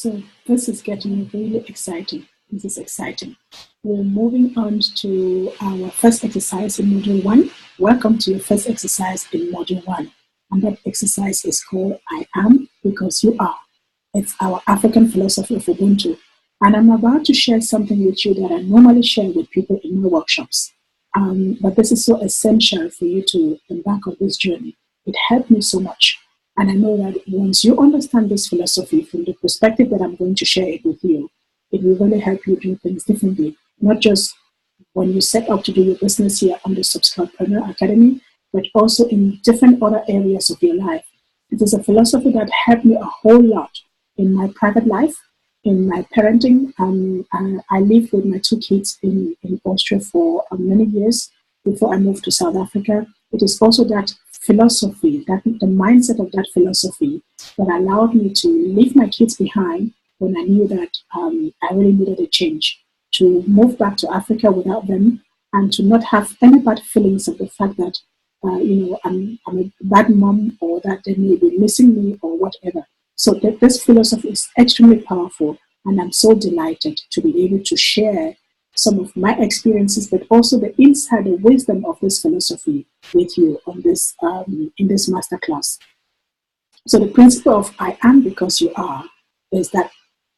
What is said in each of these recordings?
So this is getting really exciting. This is exciting. We're moving on to our first exercise in Module 1. Welcome to your first exercise in Module 1. And that exercise is called I Am Because You Are. It's our African philosophy of Ubuntu. And I'm about to share something with you that I normally share with people in my workshops. But this is so essential for you to embark on this journey. It helped me so much. And I know that once you understand this philosophy from the perspective that I'm going to share it with you, it will really help you do things differently. Not just when you set out to do your business here on the SubsCroudPreneur Academy, but also in different other areas of your life. It is a philosophy that helped me a whole lot in my private life, in my parenting. I lived with my 2 kids in Austria for many years before I moved to South Africa. It is also that philosophy, that the mindset of that philosophy that allowed me to leave my kids behind when I knew that I really needed a change, to move back to Africa without them, and to not have any bad feelings of the fact that I'm a bad mom, or that they may be missing me or whatever. So this philosophy is extremely powerful, and I'm so delighted to be able to share some of my experiences, but also the insider wisdom of this philosophy with you on this in this masterclass. So the principle of I am because you are is that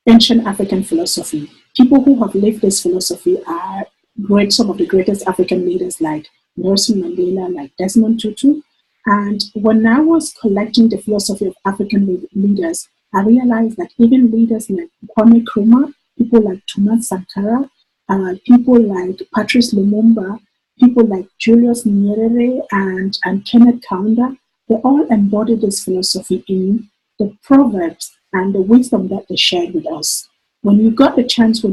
ancient African philosophy. People who have lived this philosophy are some of the greatest African leaders like Nelson Mandela, like Desmond Tutu. And when I was collecting the philosophy of African leaders, I realized that even leaders like Kwame Nkrumah, people like Thomas Sankara, people like Patrice Lumumba, people like Julius Nyerere and Kenneth Kaunda, they all embodied this philosophy in the proverbs and the wisdom that they shared with us. When you get a chance to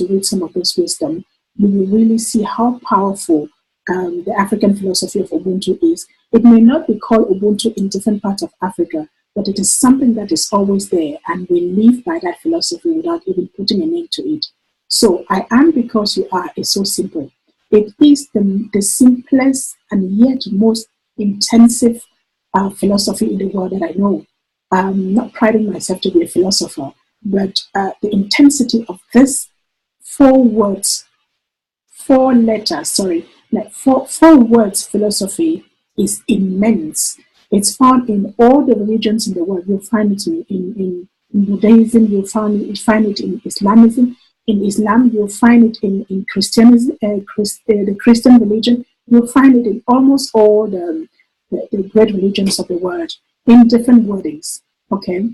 read some of this wisdom, you will really see how powerful the African philosophy of Ubuntu is. It may not be called Ubuntu in different parts of Africa, but it is something that is always there, and we live by that philosophy without even putting a name to it. So I am because you are is so simple. It is the simplest and yet most intensive philosophy in the world that I know. I'm not priding myself to be a philosopher, but the intensity of this four words philosophy is immense. It's found in all the religions in the world. You'll find it in Buddhism, you'll find it in Islamism. In Islam, you'll find it in Christianism, the Christian religion. You'll find it in almost all the great religions of the world in different wordings. Okay,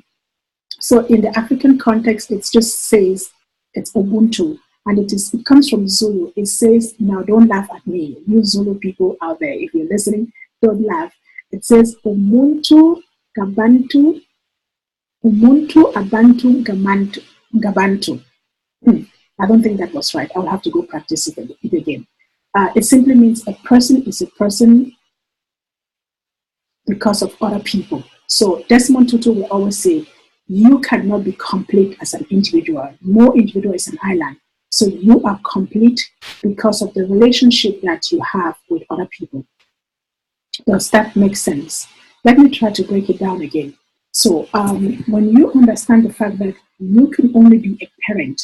so in the African context, it just says it's Ubuntu, and it comes from Zulu. It says, now don't laugh at me, you Zulu people out there. If you're listening, don't laugh. It says Ubuntu Gabantu, Ubuntu Abantu Gabantu. I don't think that was right. I'll have to go practice it again. It simply means a person is a person because of other people. So Desmond Tutu will always say, you cannot be complete as an individual. No individual is an island. So you are complete because of the relationship that you have with other people. Does that make sense? Let me try to break it down again. So when you understand the fact that you can only be a parent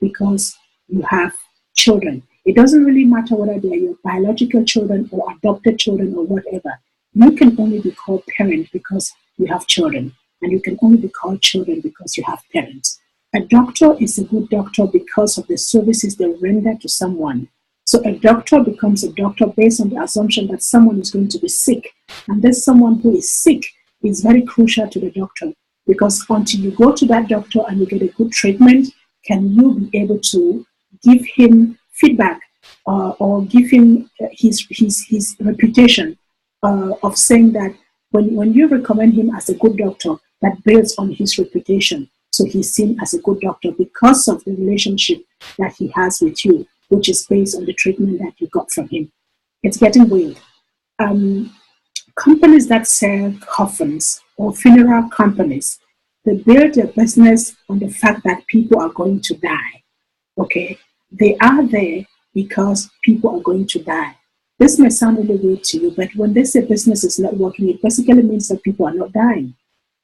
because you have children, it doesn't really matter whether they are your biological children or adopted children or whatever. You can only be called parent because you have children, and you can only be called children because you have parents. A doctor is a good doctor because of the services they render to someone. So a doctor becomes a doctor based on the assumption that someone is going to be sick, and this someone who is sick is very crucial to the doctor, because until you go to that doctor and you get a good treatment, can you be able to give him feedback or give him his reputation of saying that when you recommend him as a good doctor, that builds on his reputation. So he's seen as a good doctor because of the relationship that he has with you, which is based on the treatment that you got from him. It's getting weird. Companies that sell coffins or funeral companies, they build their business on the fact that people are going to die. Okay, they are there because people are going to die. This may sound really weird to you, but when they say business is not working, it basically means that people are not dying.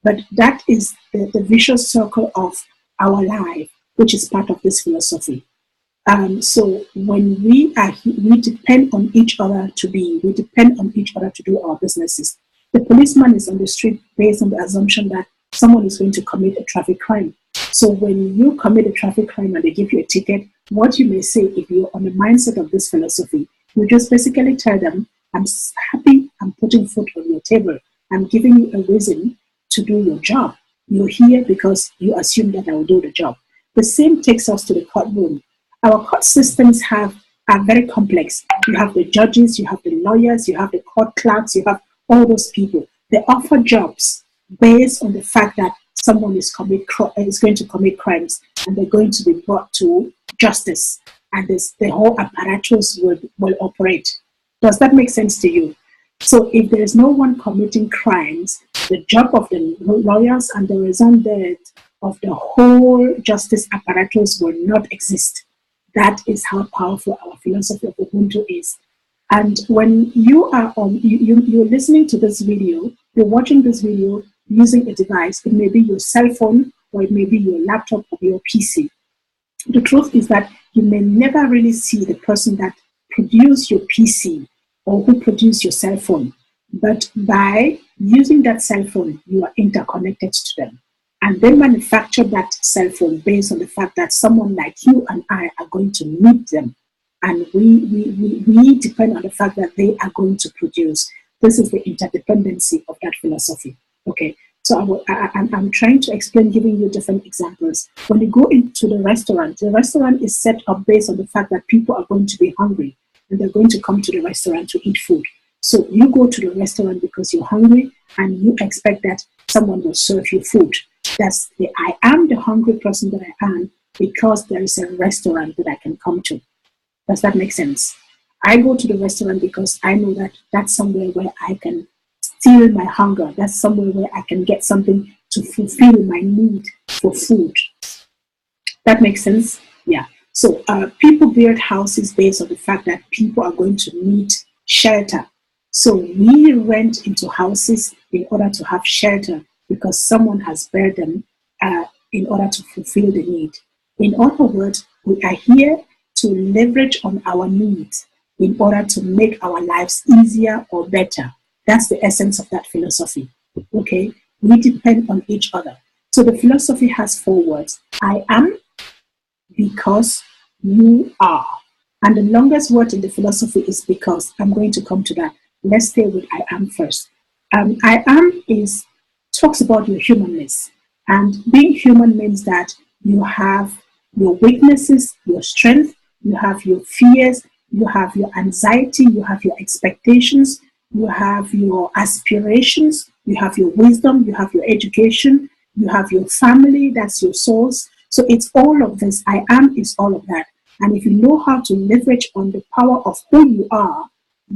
But that is the vicious circle of our life, which is part of this philosophy. So when we depend on each other we depend on each other to do our businesses. The policeman is on the street based on the assumption that someone is going to commit a traffic crime. So when you commit a traffic crime and they give you a ticket, what you may say, if you're on the mindset of this philosophy, you just basically tell them, I'm happy, I'm putting food on your table. I'm giving you a reason to do your job. You're here because you assume that I will do the job. The same takes us to the courtroom. Our court systems are very complex. You have the judges, you have the lawyers, you have the court clerks, you have all those people. They offer jobs based on the fact that someone is going to commit crimes and they're going to be brought to justice, and the whole apparatus will operate. Does that make sense to you? So if there is no one committing crimes, the job of the lawyers and the result of the whole justice apparatus will not exist. That is how powerful our philosophy of Ubuntu is. And when you are you're listening to this video, you're watching this video using a device, it may be your cell phone or it may be your laptop or your PC. The truth is that you may never really see the person that produced your PC or who produced your cell phone. But by using that cell phone, you are interconnected to them. And they manufacture that cell phone based on the fact that someone like you and I are going to meet them. And we depend on the fact that they are going to produce. This is the interdependency of that philosophy. Okay, so I'm trying to explain, giving you different examples. When you go into the restaurant is set up based on the fact that people are going to be hungry and they're going to come to the restaurant to eat food. So you go to the restaurant because you're hungry and you expect that someone will serve you food. I am the hungry person that I am because there is a restaurant that I can come to. Does that make sense? I go to the restaurant because I know that that's somewhere where I can still my hunger. That's somewhere where I can get something to fulfill my need for food. That makes sense? Yeah. So people build houses based on the fact that people are going to need shelter. So we rent into houses in order to have shelter because someone has built them in order to fulfill the need. In other words, we are here to leverage on our needs in order to make our lives easier or better. That's the essence of that philosophy. Okay? We depend on each other. So the philosophy has 4 words. I am because you are. And the longest word in the philosophy is because. I'm going to come to that. Let's stay with I am first. I am talks about your humanness. And being human means that you have your weaknesses, your strength, you have your fears, you have your anxiety, you have your expectations, you have your aspirations, you have your wisdom, you have your education, you have your family, that's your source. So it's all of this. I am is all of that. And if you know how to leverage on the power of who you are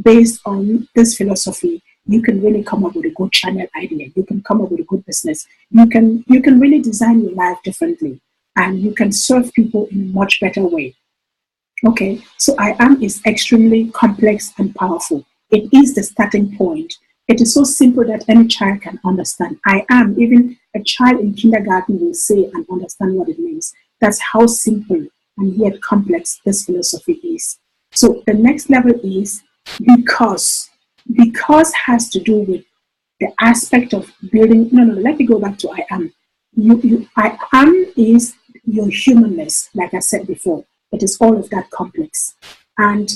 based on this philosophy, you can really come up with a good channel idea. You can come up with a good business. You can really design your life differently, and you can serve people in a much better way. Okay, so I am is extremely complex and powerful. It is the starting point. It is so simple that any child can understand. I am, even a child in kindergarten will say and understand what it means. That's how simple and yet complex this philosophy is. So the next level is because. Because has to do with the aspect of building. No, let me go back to I am. I am is your humanness, like I said before. It is all of that complex. And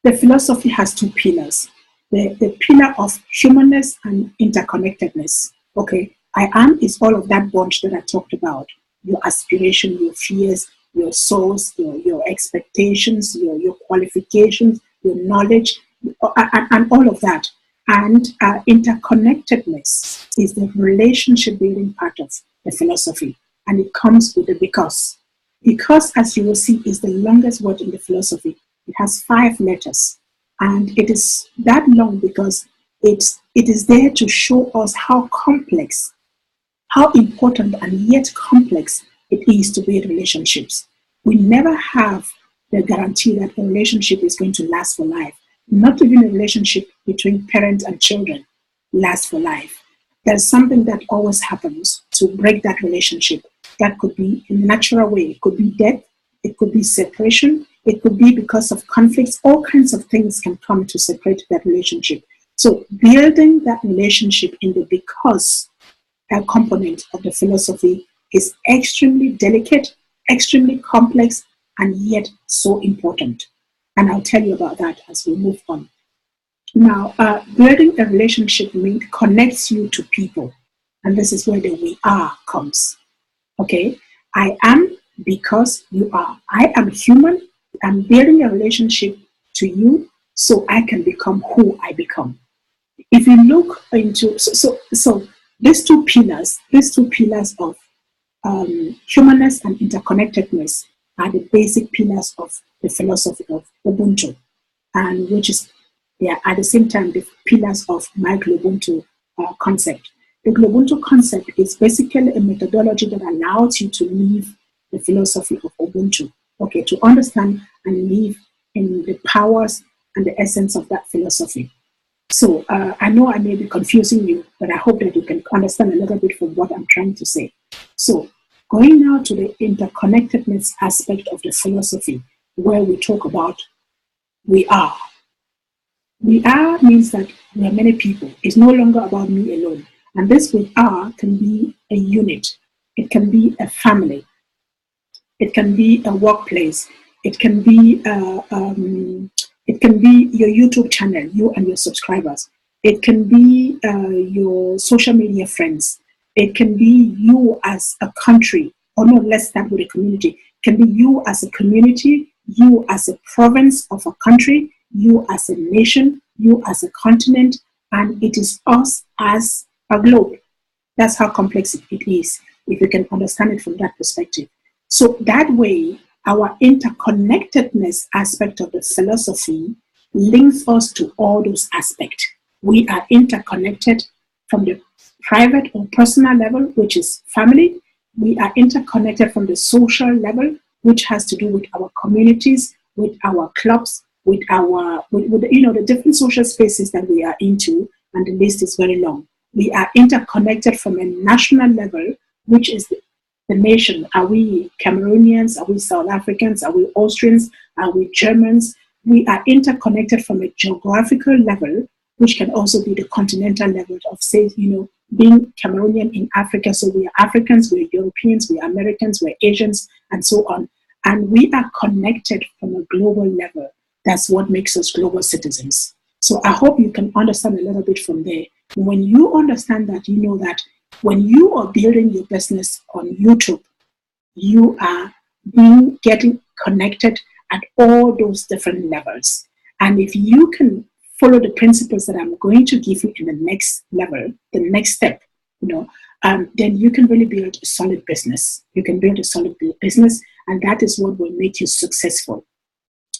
the philosophy has 2 pillars. The pillar of humanness and interconnectedness. Okay, I am is all of that bunch that I talked about. Your aspiration, your fears, your source, your expectations, your qualifications, your knowledge, and all of that. And interconnectedness is the relationship building part of the philosophy. And it comes with the because. Because, as you will see, is the longest word in the philosophy. It has 5 letters. And it is that long because it is there to show us how complex, how important and yet complex it is to build relationships. We never have the guarantee that a relationship is going to last for life. Not even a relationship between parents and children lasts for life. There's something that always happens to break that relationship. That could be in a natural way. It could be death. It could be separation. It could be because of conflicts. All kinds of things can come to separate that relationship. So building that relationship in the because component of the philosophy is extremely delicate, extremely complex, and yet so important. And I'll tell you about that as we move on. Now, building a relationship connects you to people. And this is where the we are comes. Okay? I am because you are. I am human. I'm building a relationship to you so I can become who I become. If you look into, so these two pillars of humanness and interconnectedness are the basic pillars of the philosophy of Ubuntu, and which is, at the same time, the pillars of my GloBUNTU concept. The GloBUNTU concept is basically a methodology that allows you to live the philosophy of Ubuntu, okay, to understand and live in the powers and the essence of that philosophy. So I know I may be confusing you, but I hope that you can understand a little bit from what I'm trying to say. So going now to the interconnectedness aspect of the philosophy, where we talk about we are. We are means that we are many people. It's no longer about me alone. And this we are can be a unit. It can be a family. It can be a workplace. It can be your YouTube channel, you and your subscribers. It can be your social media friends. It can be you as a country, or no, let's start with a community. It can be you as a community, you as a province of a country, you as a nation, you as a continent, and it is us as a globe. That's how complex it is, if you can understand it from that perspective. So that way, our interconnectedness aspect of the philosophy links us to all those aspects. We are interconnected from the private or personal level, which is family. We are interconnected from the social level, which has to do with our communities, with our clubs, with the different social spaces that we are into, and the list is very long. We are interconnected from a national level, which is the nation. Are we Cameroonians? Are we South Africans? Are we Austrians? Are we Germans? We are interconnected from a geographical level, which can also be the continental level of, say, being Cameroonian in Africa. So we are Africans, we are Europeans, we are Americans, we're Asians, and so on. And we are connected from a global level. That's what makes us global citizens. So I hope you can understand a little bit from there. When you understand that, you know that when you are building your business on YouTube, you are getting connected at all those different levels. And if you can follow the principles that I'm going to give you in the next level, the next step, then you can really build a solid business. You can build a solid business, and that is what will make you successful.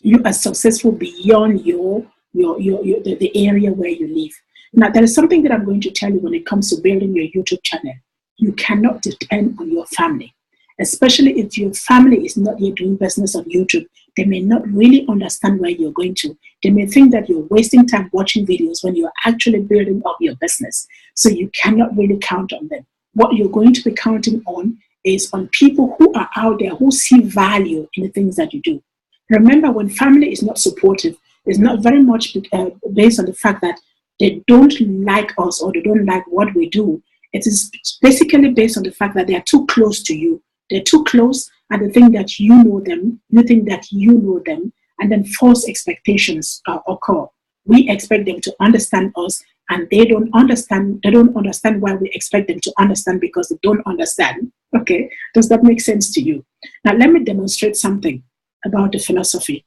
You are successful beyond the area where you live. Now, there is something that I'm going to tell you when it comes to building your YouTube channel. You cannot depend on your family, especially if your family is not yet doing business on YouTube. They may not really understand where you're going to. They may think that you're wasting time watching videos when you're actually building up your business. So you cannot really count on them. What you're going to be counting on is on people who are out there who see value in the things that you do. Remember, when family is not supportive, it's not very much based on the fact that they don't like us or they don't like what we do. It is basically based on the fact that they are too close to you. They're too close, and they think that you know them, you think that you know them, and then false expectations occur. We expect them to understand us, and they don't understand. They don't understand why we expect them to understand, because they don't understand. Okay, does that make sense to you? Now, let me demonstrate something about the philosophy.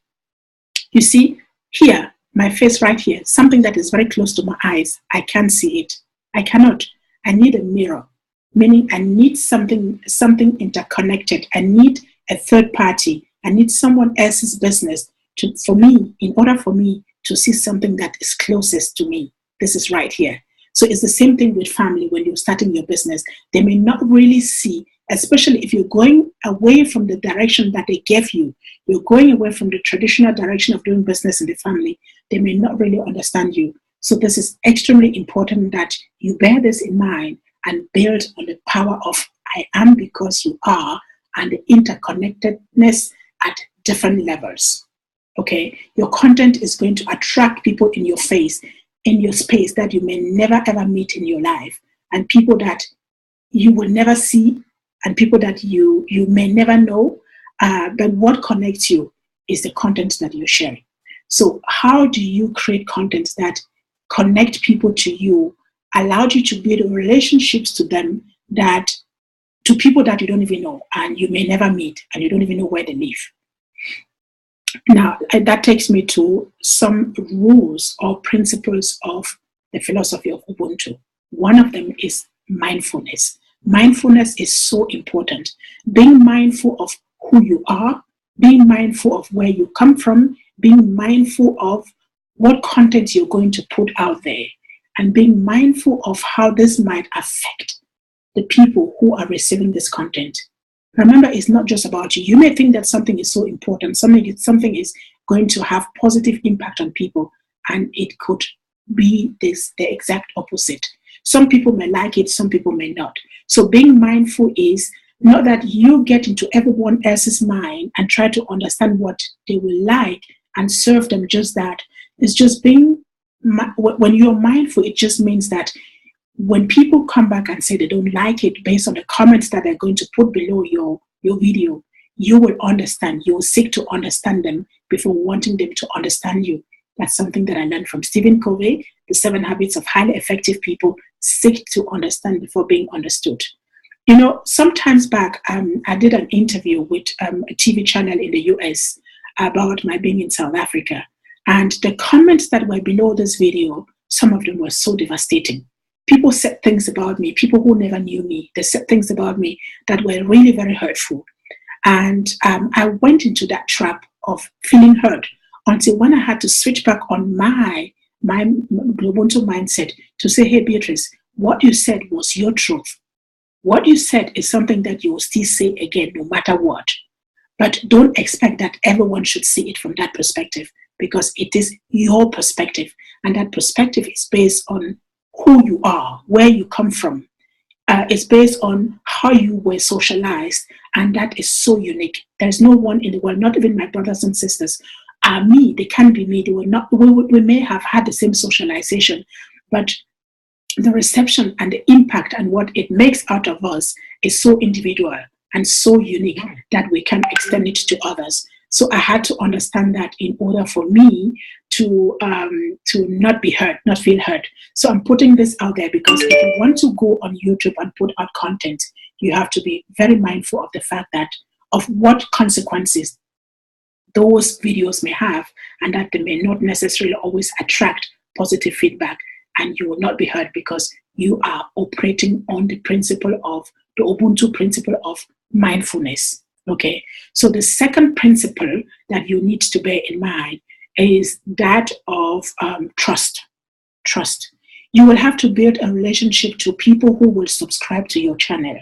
You see, here, my face right here, something that is very close to my eyes, I can't see it. I cannot. I need a mirror, meaning I need something interconnected. I need a third party. I need someone else's business in order for me to see something that is closest to me. This is right here. So it's the same thing with family. When you're starting your business, they may not really see, especially if you're going away from the direction that they gave you. You're going away from the traditional direction of doing business in the family. They may not really understand you. So this is extremely important that you bear this in mind and build on the power of I am because you are, and the interconnectedness at different levels. Okay, your content is going to attract people in your face, in your space that you may never ever meet in your life, and people that you will never see, and people that you may never know. But what connects you is the content that you're sharing. So how do you create content that connect people to you, allowed you to build relationships to them, that to people that you don't even know and you may never meet and you don't even know where they live? Now, that takes me to some rules or principles of the philosophy of Ubuntu. One of them is mindfulness. Mindfulness is so important. Being mindful of who you are, being mindful of where you come from, being mindful of what content you're going to put out there, and being mindful of how this might affect the people who are receiving this content. Remember, it's not just about you. You may think that something is so important, something is going to have positive impact on people, and it could be the exact opposite. Some people may like it, some people may not. So being mindful is not that you get into everyone else's mind and try to understand what they will like and serve them just that. It's just being, when you're mindful, it just means that when people come back and say they don't like it based on the comments that they're going to put below your video, you will understand. You will seek to understand them before wanting them to understand you. That's something that I learned from Stephen Covey, The 7 Habits of Highly Effective People. Seek to understand before being understood. You know, sometimes back, I did an interview with a TV channel in the US about my being in South Africa. And the comments that were below this video, some of them were so devastating. People said things about me, people who never knew me. They said things about me that were really very hurtful. And I went into that trap of feeling hurt until when I had to switch back on my GloBUNTU mindset to say, hey, Beatrice, what you said was your truth. What you said is something that you will still say again, no matter what. But don't expect that everyone should see it from that perspective, because it is your perspective. And that perspective is based on who you are, where you come from. It's based on how you were socialized. And that is so unique. There's no one in the world, not even my brothers and sisters, are me. They can't be me. They were not. We may have had the same socialization, but the reception and the impact and what it makes out of us is so individual and so unique that we can extend it to others. So I had to understand that in order for me to not be hurt, not feel hurt. So I'm putting this out there because if you want to go on YouTube and put out content, you have to be very mindful of the fact that of what consequences those videos may have, and that they may not necessarily always attract positive feedback, and you will not be hurt because you are operating on the principle of the Ubuntu principle of mindfulness. Okay, so the second principle that you need to bear in mind is that of trust. Trust. You will have to build a relationship to people who will subscribe to your channel.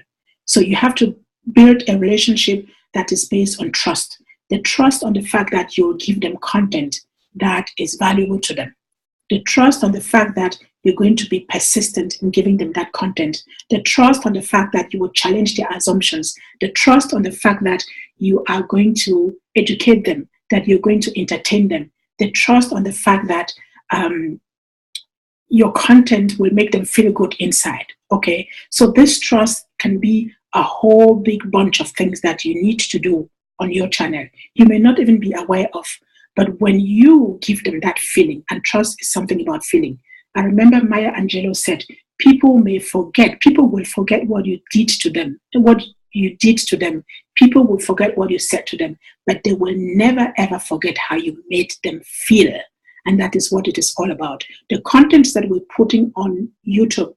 So you have to build a relationship that is based on trust. The trust on the fact that you'll give them content that is valuable to them. The trust on the fact that you're going to be persistent in giving them that content. The trust on the fact that you will challenge their assumptions. The trust on the fact that you are going to educate them, that you're going to entertain them. The trust on the fact that your content will make them feel good inside. Okay, so this trust can be a whole big bunch of things that you need to do on your channel. You may not even be aware of, but when you give them that feeling, and trust is something about feeling. I remember Maya Angelou said, people will forget what you did to them, People will forget what you said to them, but they will never ever forget how you made them feel. And that is what it is all about. The content that we're putting on YouTube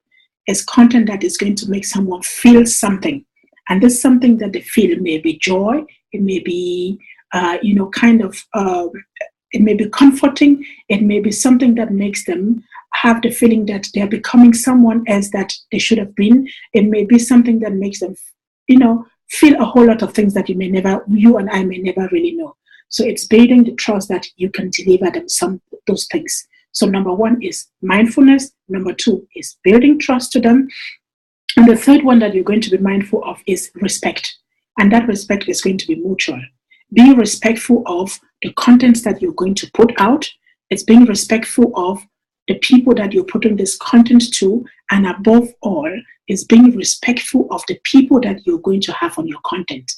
is content that is going to make someone feel something. And this something that they feel, it may be joy, it may be, it may be comforting, it may be something that makes them have the feeling that they're becoming someone else that they should have been. It may be something that makes them, feel a whole lot of things that you and I may never really know. So it's building the trust that you can deliver them those things. So number one is mindfulness. Number two is building trust to them. And the third one that you're going to be mindful of is respect. And that respect is going to be mutual. Being respectful of the contents that you're going to put out. It's being respectful of the people that you're putting this content to. And above all, is being respectful of the people that you're going to have on your content.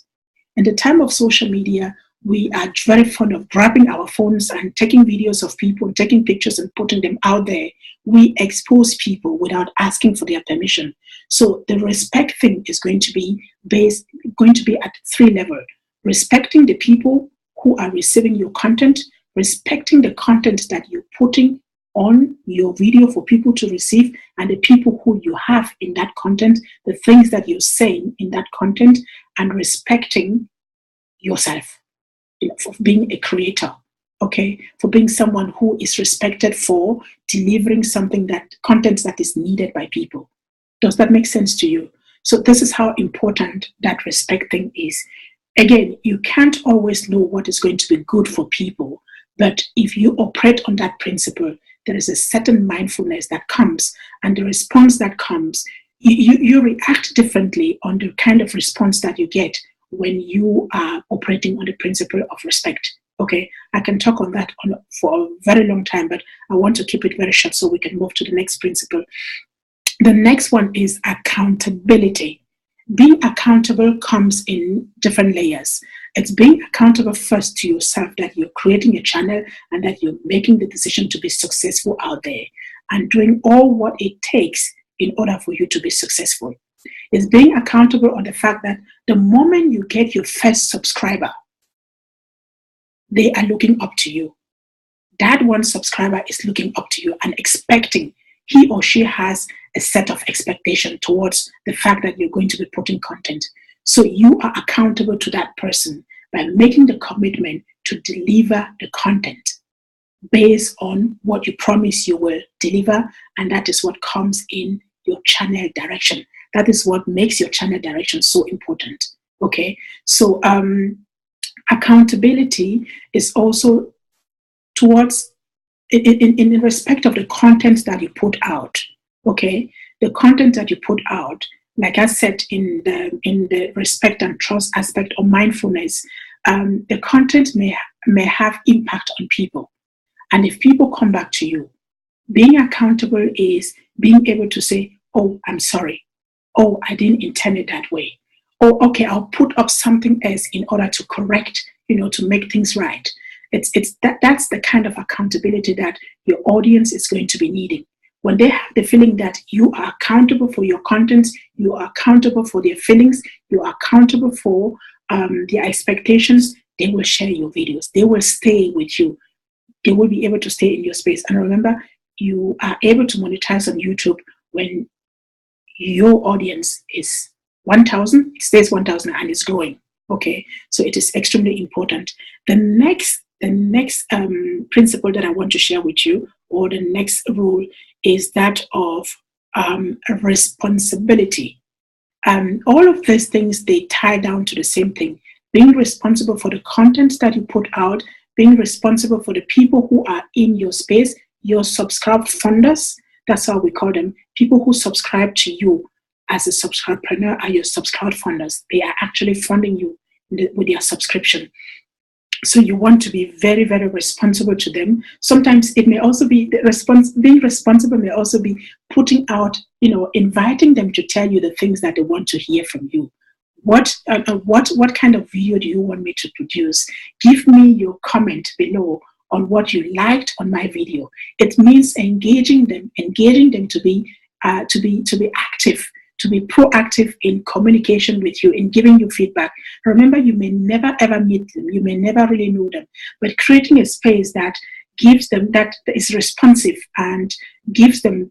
In the time of social media, we are very fond of grabbing our phones and taking videos of people, taking pictures and putting them out there. We expose people without asking for their permission. So the respect thing is going to be at 3 levels. Respecting the people who are receiving your content, respecting the content that you're putting on your video for people to receive, and the people who you have in that content, the things that you're saying in that content, and respecting yourself for being a creator, okay, for being someone who is respected for delivering content that is needed by people. Does that make sense to you? So this is how important that respect thing is. Again, you can't always know what is going to be good for people, but if you operate on that principle, there is a certain mindfulness that comes, and the response that comes, you react differently on the kind of response that you get when you are operating on the principle of respect. Okay, I can talk on that for a very long time, but I want to keep it very short so we can move to the next principle. The next one is accountability. Being accountable comes in different layers. It's being accountable first to yourself, that you're creating a channel and that you're making the decision to be successful out there and doing all what it takes in order for you to be successful. It's being accountable on the fact that the moment you get your first subscriber, they are looking up to you. That one subscriber is looking up to you and expecting, he or she has a set of expectation towards the fact that you're going to be putting content. So you are accountable to that person by making the commitment to deliver the content based on what you promise you will deliver, and that is what comes in your channel direction. That is what makes your channel direction so important. Okay, so accountability is also towards in respect of the content that you put out. Okay, the content that you put out, like I said, in the respect and trust aspect of mindfulness, the content may have impact on people, and if people come back to you, being accountable is being able to say, "Oh, I'm sorry. Oh, I didn't intend it that way. Oh, okay, I'll put up something else in order to correct, to make things right." That's the kind of accountability that your audience is going to be needing. When they have the feeling that you are accountable for your content, you are accountable for their feelings, you are accountable for their expectations, they will share your videos. They will stay with you. They will be able to stay in your space. And remember, you are able to monetize on YouTube when your audience is 1,000, it stays 1,000 and it's growing. Okay, so it is extremely important. The next principle that I want to share with you, or the next rule, is that of responsibility. All of these things, they tie down to the same thing: being responsible for the content that you put out, being responsible for the people who are in your space, your subscribe funders. That's how we call them. People who subscribe to you as a SubsCroudPreneur are your subscribe funders. They are actually funding you with their subscription. So you want to be very, very responsible to them. Sometimes it may also be being responsible may also be putting out, inviting them to tell you the things that they want to hear from you. What kind of video do you want me to produce? Give me your comment below on what you liked on my video. It means engaging them to be active, to be proactive in communication with you, in giving you feedback. Remember, you may never ever meet them, you may never really know them, but creating a space that gives them, that is responsive and gives them,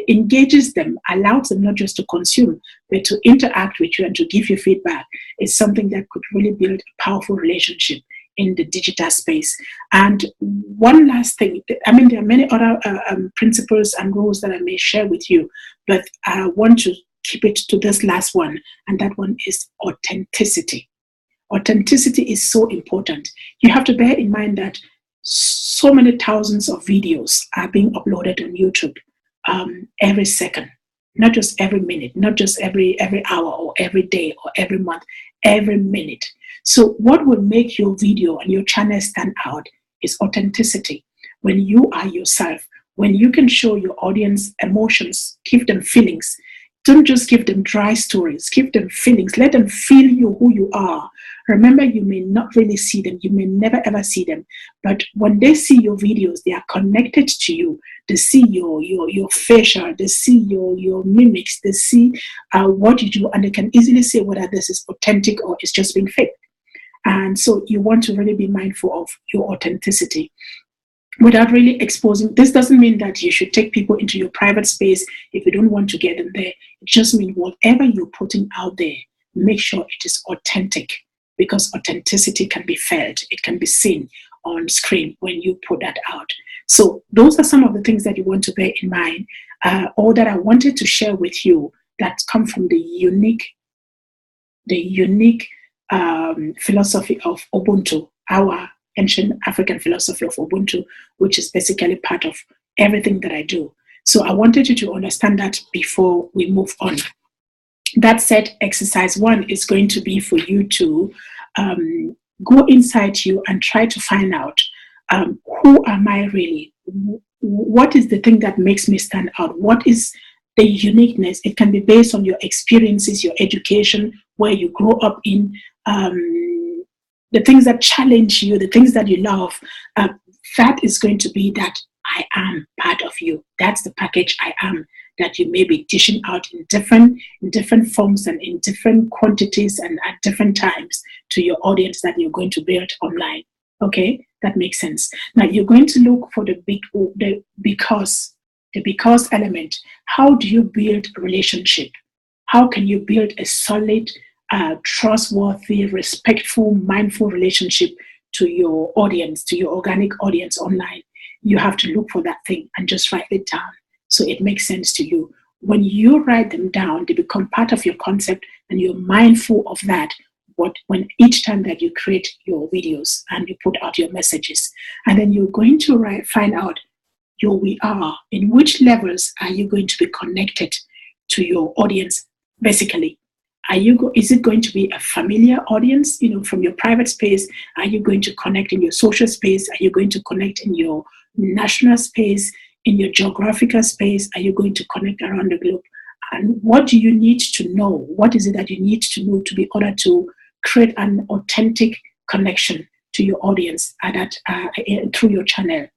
engages them, allows them not just to consume, but to interact with you and to give you feedback, is something that could really build a powerful relationship in the digital space. And one last thing, there are many other principles and rules that I may share with you, but I want to keep it to this last one, and that one is authenticity. Authenticity is so important. You have to bear in mind that so many thousands of videos are being uploaded on YouTube every second. not just every minute, not just every hour or every day or every month, every minute. So what will make your video and your channel stand out is authenticity. When you are yourself, when you can show your audience emotions, give them feelings. Don't just give them dry stories, give them feelings. Let them feel you, who you are. Remember, you may not really see them. You may never ever see them. But when they see your videos, they are connected to you. They see your facial, they see your mimics, they see what you do, and they can easily say whether this is authentic or it's just being fake. And so you want to really be mindful of your authenticity without really exposing. This doesn't mean that you should take people into your private space if you don't want to get them there. It just means whatever you're putting out there, make sure it is authentic, because authenticity can be felt. It can be seen on screen when you put that out. So those are some of the things that you want to bear in mind, or that I wanted to share with you that come from the unique philosophy of Ubuntu, our ancient African philosophy of Ubuntu, which is basically part of everything that I do. So I wanted you to understand that before we move on. That said, exercise 1 is going to be for you to go inside you and try to find out who am I really? What is the thing that makes me stand out? What is the uniqueness? It can be based on your experiences, your education, where you grow up in, the things that challenge you, the things that you love. That is going to be that I am part of you. That's the package I am that you may be dishing out in different forms and in different quantities and at different times to your audience that you're going to build online. Okay, that makes sense. Now you're going to look for the because element. How do you build a relationship? How can you build a solid, trustworthy, respectful, mindful relationship to your audience, to your organic audience online? You have to look for that thing and just write it down so it makes sense to you. When you write them down, they become part of your concept and you're mindful of that when each time that you create your videos and you put out your messages. And then you're going to find out your we are. In which levels are you going to be connected to your audience? Basically, is it going to be a familiar audience, from your private space? Are you going to connect in your social space? Are you going to connect in your national space, in your geographical space? Are you going to connect around the globe? And what do you need to know? What is it that you need to know to be order to create an authentic connection to your audience through your channel?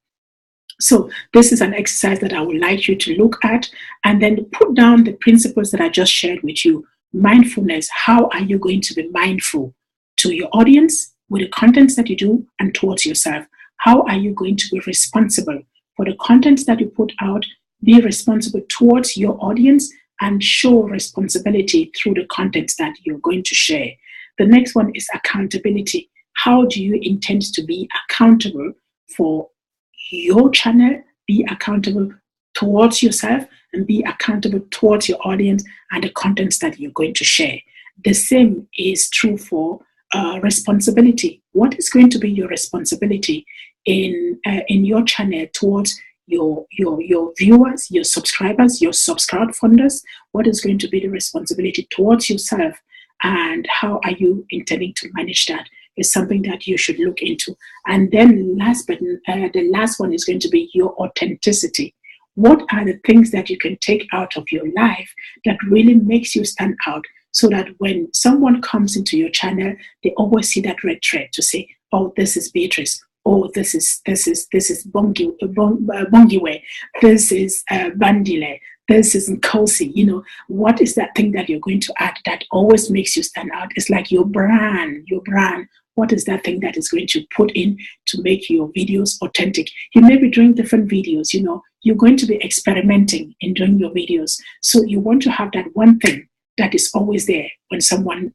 So this is an exercise that I would like you to look at and then put down the principles that I just shared with you. Mindfulness. How are you going to be mindful to your audience with the contents that you do and towards yourself? How are you going to be responsible for the contents that you put out? Be responsible towards your audience and show responsibility through the contents that you're going to share. The next one is accountability. How do you intend to be accountable for your channel? Be accountable towards yourself and be accountable towards your audience and the contents that you're going to share. The same is true for responsibility. What is going to be your responsibility in your channel towards your viewers, your subscribers, your SubsCroudPreneurs? What is going to be the responsibility towards yourself, and how are you intending to manage that? Is something that you should look into. And then the last one is going to be your authenticity. What are the things that you can take out of your life that really makes you stand out, so that when someone comes into your channel, they always see that red thread to say, oh, this is Beatrice. Oh, this is Bongiwe. This is Bandile. This is Nkosi. What is that thing that you're going to add that always makes you stand out? It's like your brand. What is that thing that is going to put in to make your videos authentic? You may be doing different videos, you're going to be experimenting in doing your videos. So you want to have that one thing that is always there when someone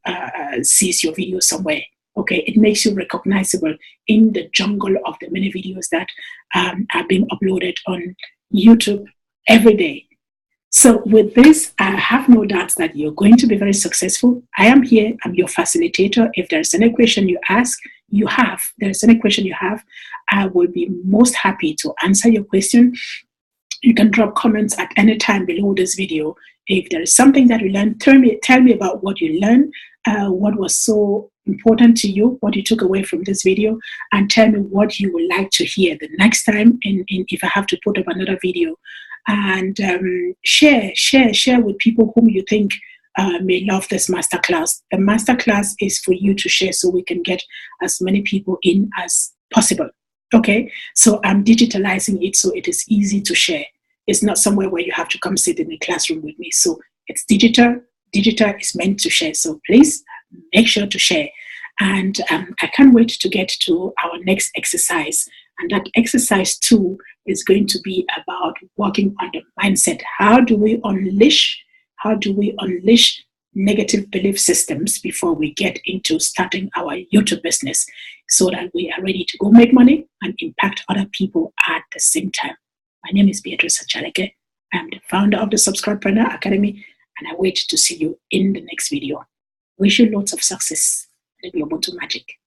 sees your video somewhere. Okay, it makes you recognizable in the jungle of the many videos that are being uploaded on YouTube every day. So with this, I have no doubts that you're going to be very successful. I am here. I'm your facilitator. If there's any question I will be most happy to answer your question. You can drop comments at any time below this video If there is something that you learned, tell me about what you learned, what was so important to you, what you took away from this video, and tell me what you would like to hear the next time if I have to put up another video. And share with people whom you think may love this masterclass. The masterclass is for you to share so we can get as many people in as possible. Okay, so I'm digitalizing it so it is easy to share. It's not somewhere where you have to come sit in the classroom with me. So it's digital. Digital is meant to share. So please make sure to share. And I can't wait to get to our next exercise. And that exercise 2 is going to be about working on the mindset. How do we unleash negative belief systems before we get into starting our YouTube business so that we are ready to go make money and impact other people at the same time? My name is Beatrice Achaleke. I'm the founder of the SubsCroudPreneur Academy, and I wait to see you in the next video. Wish you lots of success. Let me Ubuntu magic.